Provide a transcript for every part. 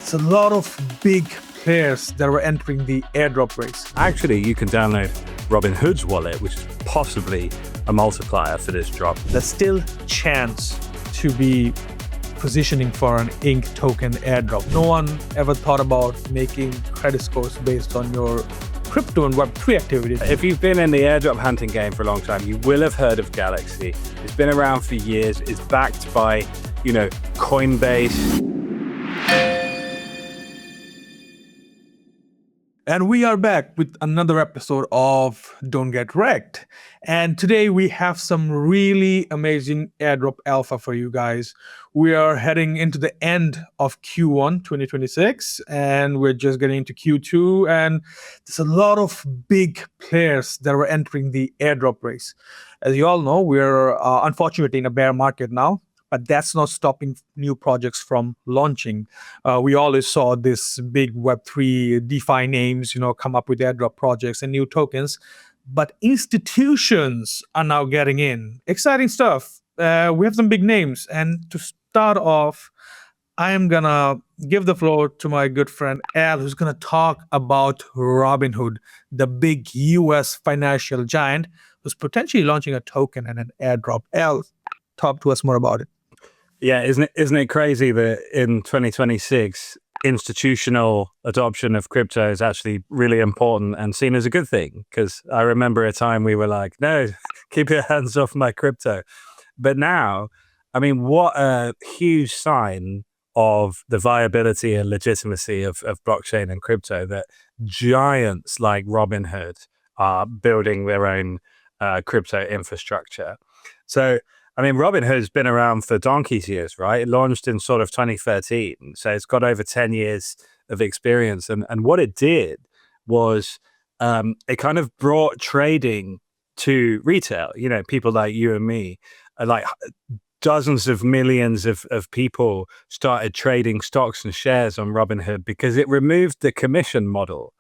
There's a lot of big players that were entering the airdrop race. Actually, you can download Robinhood's wallet, which is possibly a multiplier for this drop. There's still chance to be positioning for an ink token airdrop. No one ever thought about making credit scores based on your crypto and Web3 activities. If you've been in the airdrop hunting game for a long time, you will have heard of Galaxy. It's been around for years. It's backed by, Coinbase. And we are back with another episode of Don't Get Wrecked. And today we have some really amazing airdrop alpha for you guys. We are heading into the end of Q1 2026 and we're just getting into Q2. And there's a lot of big players that are entering the airdrop race. As you all know, we're unfortunately in a bear market now. But that's not stopping new projects from launching. We always saw this big Web3 DeFi names, come up with airdrop projects and new tokens. But institutions are now getting in. Exciting stuff. We have some big names. And to start off, I am going to give the floor to my good friend Al, who's going to talk about Robinhood, the big US financial giant who's potentially launching a token and an airdrop. Al, talk to us more about it. Yeah, isn't it crazy that in 2026, institutional adoption of crypto is actually really important and seen as a good thing? Because I remember a time we were like, no, keep your hands off my crypto. But now, what a huge sign of the viability and legitimacy of blockchain and crypto that giants like Robinhood are building their own crypto infrastructure. So, Robinhood's been around for donkey's years, right? It launched in sort of 2013. So it's got over 10 years of experience. And what it did was it kind of brought trading to retail. People like you and me, like dozens of millions of people started trading stocks and shares on Robinhood because it removed the commission model,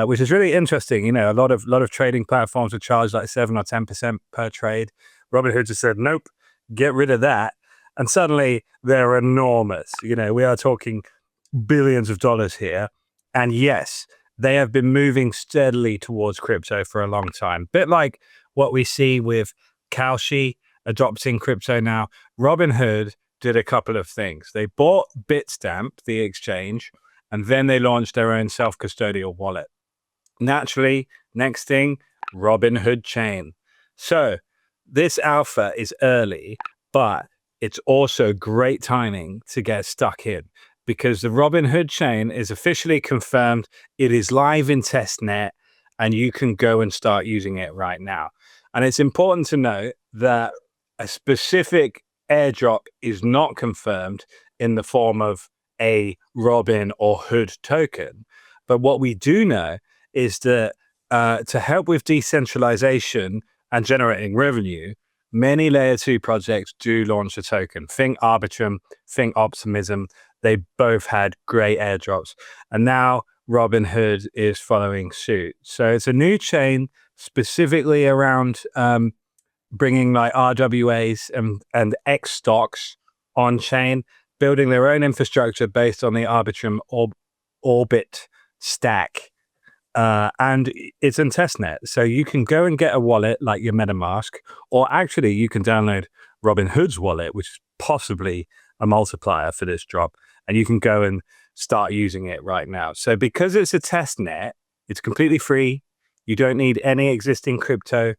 which is really interesting. A lot of trading platforms would charge like 7 or 10% per trade. Robinhood just said, nope, get rid of that. And suddenly they're enormous. We are talking billions of dollars here. And yes, they have been moving steadily towards crypto for a long time. Bit like what we see with Kalshi adopting crypto now. Robinhood did a couple of things. They bought Bitstamp, the exchange, and then they launched their own self-custodial wallet. Naturally, next thing, Robinhood Chain. So this alpha is early, but it's also great timing to get stuck in because the Robinhood chain is officially confirmed. It is live in Testnet and you can go and start using it right now. And it's important to note that a specific airdrop is not confirmed in the form of a Robin or Hood token. But what we do know is that to help with decentralization and generating revenue, many layer 2 projects do launch a token. Think Arbitrum, think Optimism. They both had great airdrops. And now Robinhood is following suit. So it's a new chain specifically around bringing like RWAs and X stocks on chain, building their own infrastructure based on the Arbitrum Orbit stack. And it's in Testnet. So you can go and get a wallet like your MetaMask, or actually you can download Robinhood's wallet, which is possibly a multiplier for this drop. And you can go and start using it right now. So because it's a testnet, it's completely free. You don't need any existing crypto.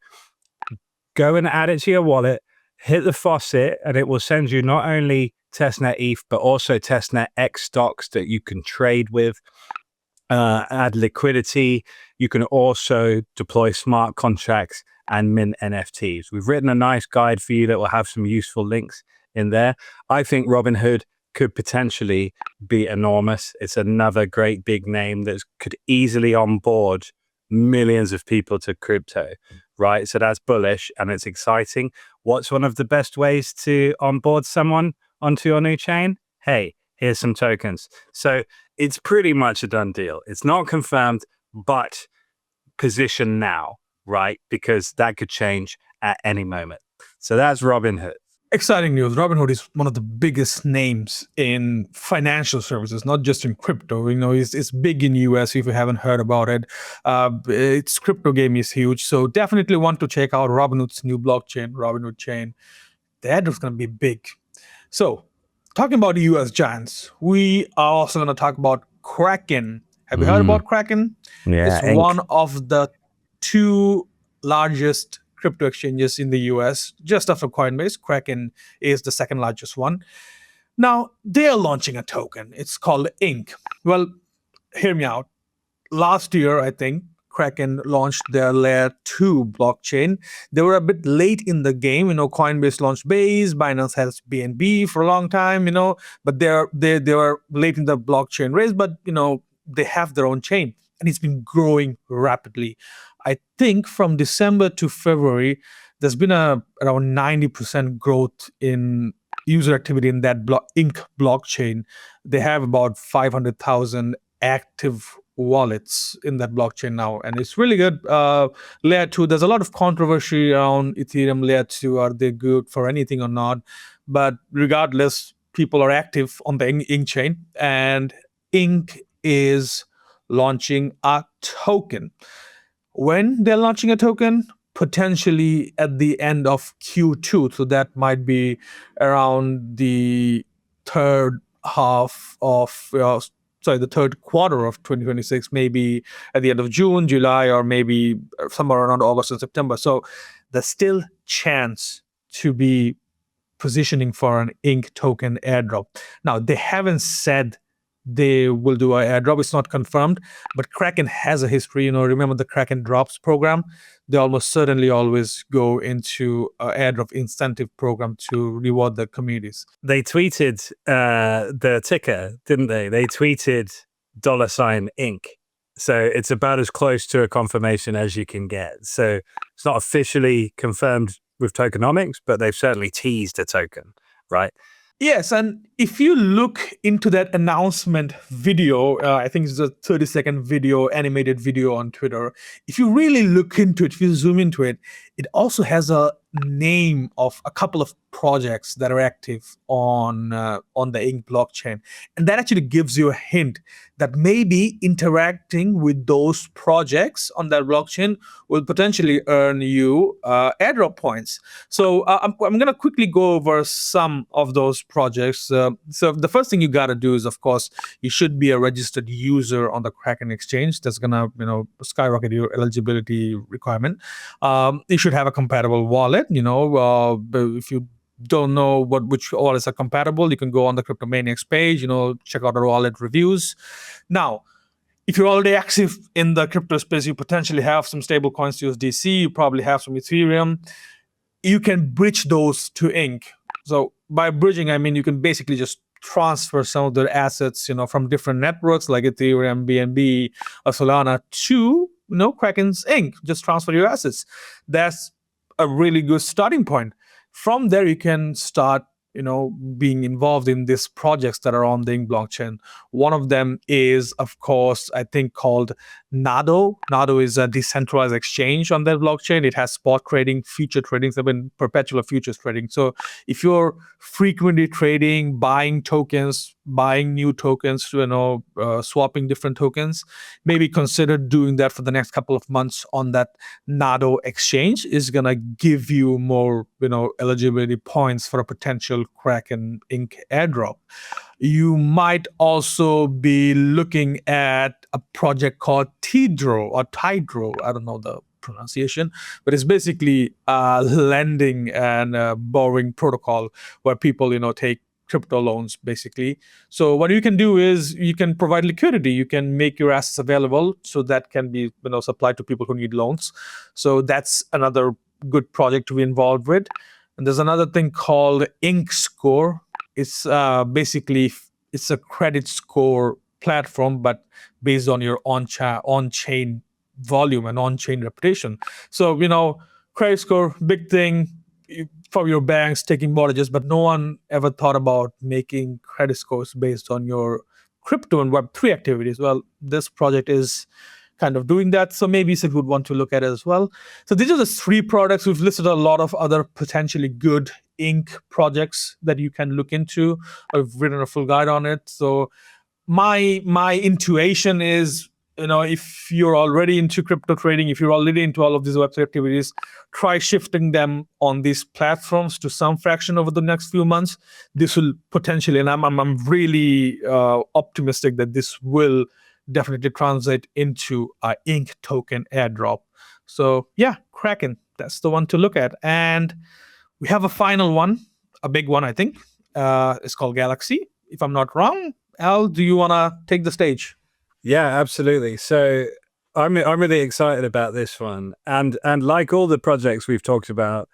Go and add it to your wallet, hit the faucet, and it will send you not only Testnet ETH, but also Testnet X stocks that you can trade with. Add liquidity. You can also deploy smart contracts and mint NFTs. We've written a nice guide for you that will have some useful links in there. I think Robinhood could potentially be enormous. It's another great big name that could easily onboard millions of people to crypto, right? So that's bullish and it's exciting. What's one of the best ways to onboard someone onto your new chain? Hey, here's some tokens. So it's pretty much a done deal. It's not confirmed, but position now, right? Because that could change at any moment. So that's Robinhood. Exciting news. Robinhood is one of the biggest names in financial services, not just in crypto. It's big in US if you haven't heard about it. Its crypto game is huge. So definitely want to check out Robinhood's new blockchain, Robinhood Chain. That is going to be big. So talking about the US giants, we are also going to talk about Kraken. Have you heard about Kraken? Yeah, It's one of the two largest crypto exchanges in the US, just after Coinbase. Kraken is the second largest one. Now, they are launching a token. It's called Inc. Well, hear me out. Last year, I think, Kraken launched their layer 2 blockchain. They were a bit late in the game. Coinbase launched Base, Binance has BNB for a long time, but they were late in the blockchain race, but they have their own chain and it's been growing rapidly. I think from December to February, there's been around 90% growth in user activity in that Inc blockchain. They have about 500,000 active wallets in that blockchain now, and it's really good. Layer 2, there's a lot of controversy around Ethereum Layer 2. Are they good for anything or not? But regardless, people are active on the Inc chain, and Inc is launching a token. When they're launching a token, potentially at the end of Q2. So that might be around the third half of, the third quarter of 2026, maybe at the end of June, July, or maybe somewhere around August and September. So there's still chance to be positioning for an Inc token airdrop. Now, they haven't said they will do an airdrop. It's not confirmed, but Kraken has a history. Remember the Kraken Drops program? They almost certainly always go into an airdrop incentive program to reward the communities. They tweeted the ticker, didn't they? They tweeted $Inc. So it's about as close to a confirmation as you can get. So it's not officially confirmed with tokenomics, but they've certainly teased a token, right? Yes, and if you look into that announcement video, I think it's a 30-second video, animated video on Twitter. If you really look into it, if you zoom into it, it also has a name of a couple of projects that are active on the Inc blockchain, and that actually gives you a hint that maybe interacting with those projects on that blockchain will potentially earn you airdrop points. So I'm going to quickly go over some of those projects. So the first thing you got to do is, of course, you should be a registered user on the Kraken exchange. That's going to skyrocket your eligibility requirement. You should have a compatible wallet. If you don't know which wallets are compatible, you can go on the CryptoManiaks page, check out our wallet reviews. Now, if you're already active in the crypto space, you potentially have some stable coins, USDC, you probably have some Ethereum. You can bridge those to Inc. So by bridging, I mean you can basically just transfer some of the assets, from different networks like Ethereum, BNB, or Solana to Kraken's Inc. Just transfer your assets. That's a really good starting point. From there, you can start being involved in these projects that are on the Inc blockchain. One of them is, of course, I think called Nado. Nado is a decentralized exchange on that blockchain. It has spot trading, future trading, perpetual futures trading. So if you're frequently trading, buying tokens, buying new tokens, swapping different tokens, maybe consider doing that for the next couple of months on that Nado exchange. Is gonna give you more, eligibility points for a potential Kraken Inc airdrop. You might also be looking at a project called Tidro or Tidro. I don't know the pronunciation, but it's basically a lending and borrowing protocol where people, take crypto loans basically. So what you can do is you can provide liquidity. You can make your assets available so that can be supplied to people who need loans. So that's another good project to be involved with. And there's another thing called Ink Score. It's basically it's a credit score platform, but based on your on-chain volume and on-chain reputation. So credit score, big thing for your banks taking mortgages, but no one ever thought about making credit scores based on your crypto and Web3 activities. Well, this project is kind of doing that, so maybe Sid would want to look at it as well. So these are the three products. We've listed a lot of other potentially good Ink projects that you can look into. I've written a full guide on it. So my intuition is, if you're already into crypto trading, if you're already into all of these website activities, try shifting them on these platforms to some fraction over the next few months. This will potentially, and I'm really optimistic that this will definitely translate into a ink token airdrop. So yeah, Kraken, that's the one to look at. And we have a final one, a big one, I think. It's called Galaxy, if I'm not wrong. Al, do you want to take the stage? Yeah, absolutely. So I'm really excited about this one, and like all the projects we've talked about,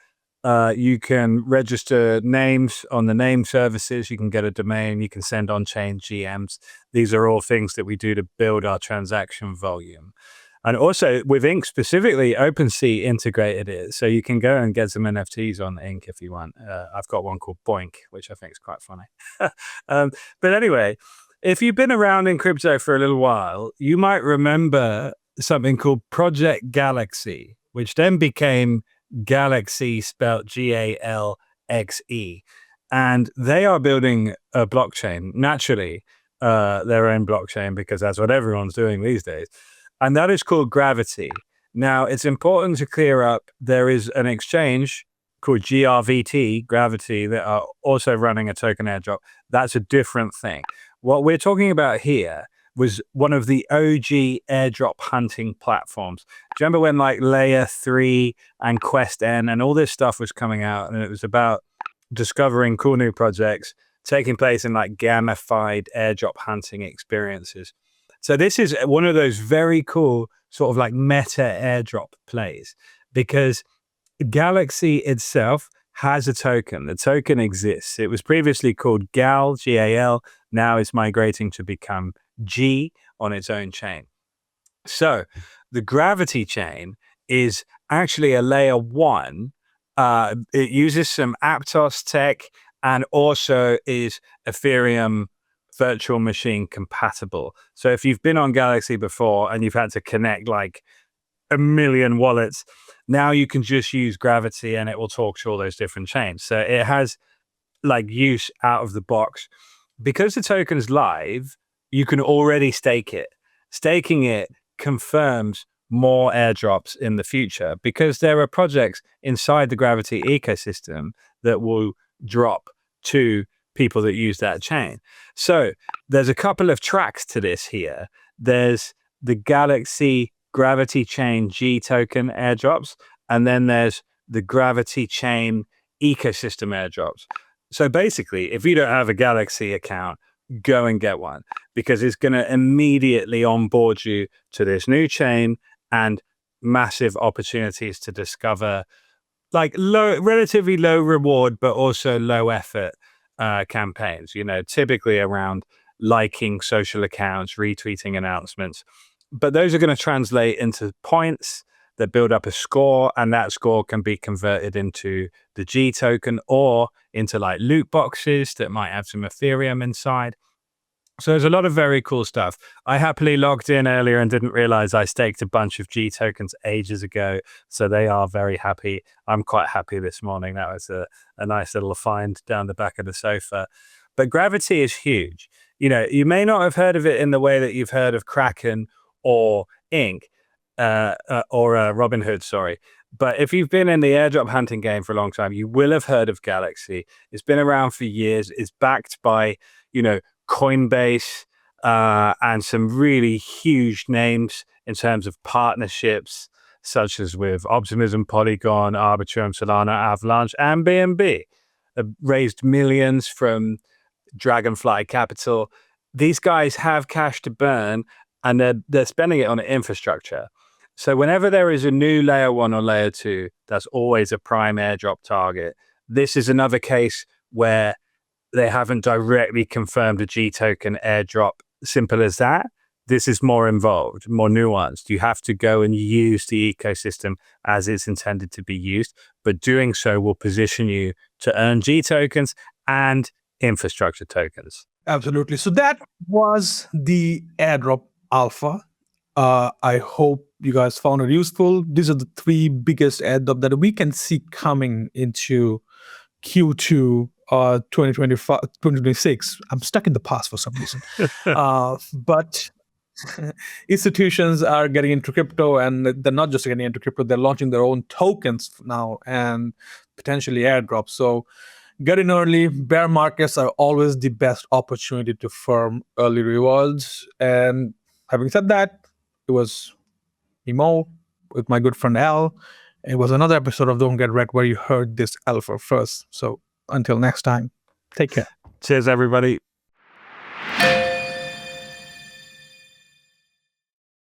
you can register names on the name services. You can get a domain. You can send on-chain GMs. These are all things that we do to build our transaction volume. And also with Ink specifically, OpenSea integrated it, so you can go and get some NFTs on Ink if you want. I've got one called Boink, which I think is quite funny. But anyway, if you've been around in crypto for a little while, you might remember something called Project Galaxy, which then became Galaxy, spelled Galxe. And they are building a blockchain, naturally, their own blockchain, because that's what everyone's doing these days. And that is called Gravity. Now, it's important to clear up, there is an exchange called GRVT, Gravity, that are also running a token airdrop. That's a different thing. What we're talking about here was one of the OG airdrop hunting platforms. Do you remember when like Layer 3 and Quest N and all this stuff was coming out, and it was about discovering cool new projects taking place in like gamified airdrop hunting experiences? So this is one of those very cool sort of like meta airdrop plays, because Galaxy itself has a token. The token exists. It was previously called GAL, G-A-L. Now it's migrating to become G on its own chain. So the Gravity chain is actually a layer 1. It uses some Aptos tech and also is Ethereum virtual machine compatible. So if you've been on Galaxy before and you've had to connect like a million wallets, now you can just use Gravity and it will talk to all those different chains. So it has like use out of the box. Because the token's live, you can already stake it. Staking it confirms more airdrops in the future, because there are projects inside the Gravity ecosystem that will drop to people that use that chain. So there's a couple of tracks to this here. There's the Galaxy Gravity Chain G token airdrops, and then there's the Gravity Chain ecosystem airdrops. So basically, if you don't have a Galaxy account, go and get one, because it's going to immediately onboard you to this new chain and massive opportunities to discover like relatively low reward, but also low effort campaigns, typically around liking social accounts, retweeting announcements. But those are going to translate into points that build up a score, and that score can be converted into the G token or into like loot boxes that might have some Ethereum inside. So there's a lot of very cool stuff. I happily logged in earlier and didn't realize I staked a bunch of G tokens ages ago. So they are very happy. I'm quite happy this morning. That was a nice little find down the back of the sofa. But Gravity is huge. You may not have heard of it in the way that you've heard of Kraken or Ink, or Robinhood, sorry. But if you've been in the airdrop hunting game for a long time, you will have heard of Galaxy. It's been around for years. It's backed by, Coinbase, and some really huge names in terms of partnerships, such as with Optimism, Polygon, Arbitrum, Solana, Avalanche, and BNB. Raised millions from Dragonfly Capital. These guys have cash to burn, and they're spending it on infrastructure. So whenever there is a new layer 1 or layer 2, that's always a prime airdrop target. This is another case where they haven't directly confirmed a G token airdrop. Simple as that. This is more involved, more nuanced. You have to go and use the ecosystem as it's intended to be used, but doing so will position you to earn G tokens and infrastructure tokens. Absolutely. So that was the airdrop alpha. I hope you guys found it useful. These are the 3 biggest airdrop that we can see coming into Q2 2025, 2026. I'm stuck in the past for some reason. But institutions are getting into crypto, and they're not just getting into crypto, they're launching their own tokens now and potentially airdrops. So get in early. Bear markets are always the best opportunity to firm early rewards. And having said that, it was Mo with my good friend Al. It was another episode of Don't Get Wrecked where you heard this alpha first. So until next time, take care. Cheers, everybody.